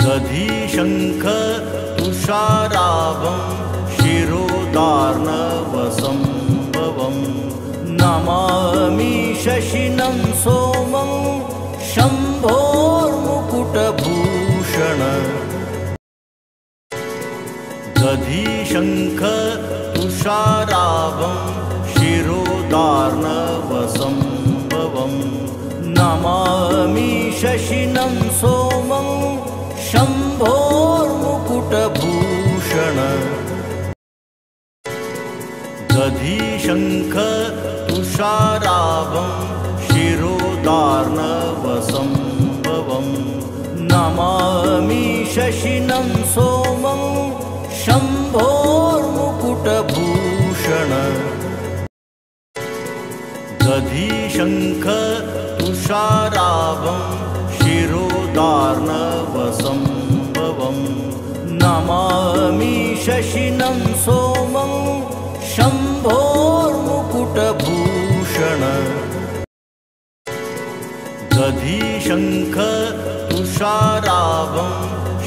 दधिशङ्ख तुषाराभं शिरोदार्णवसंभवं नमामि शशिनं सोमं शम्भोर्मुकुटभूषण दधिशङ्ख तुषाराभं शिरोदार्णवसंभवं नमामि शशिनं सोमं शम्भोर्मुकुटभूषण दधिशङ्ख तुषाराभं शिरोदार्णवसंभवं नमामि शशिनं सोमं शम्भोर्मुकुटभूषण दधिशङ्ख तुषाराभं शिरोदार्णवसंभवं नमामि शशिनं सोमं शम्भोर्मुकुटभूषण दधिशङ्ख तुषाराभं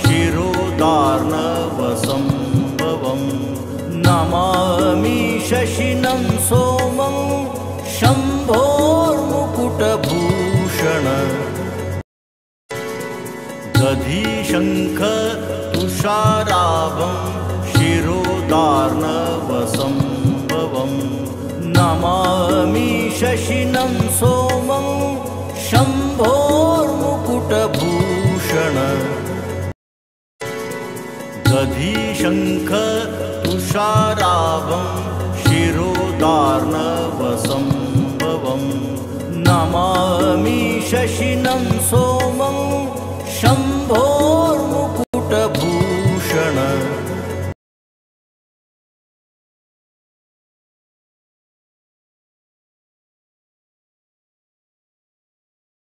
शिरोदार्णवसंभवं नमामि शशिनं सोमं शम्भोर्मुकुटभूषण दधिशङ्ख तुषाराभं शिरोदार्णवसंभवं नमामि शशिनं सोमं शम्भोर्मुकुटभूषण दधिशङ्ख तुषाराभं शिरोदार्णवसंभवं नमामि शशिनं सोमं शम्भोर्मुकुटभूषण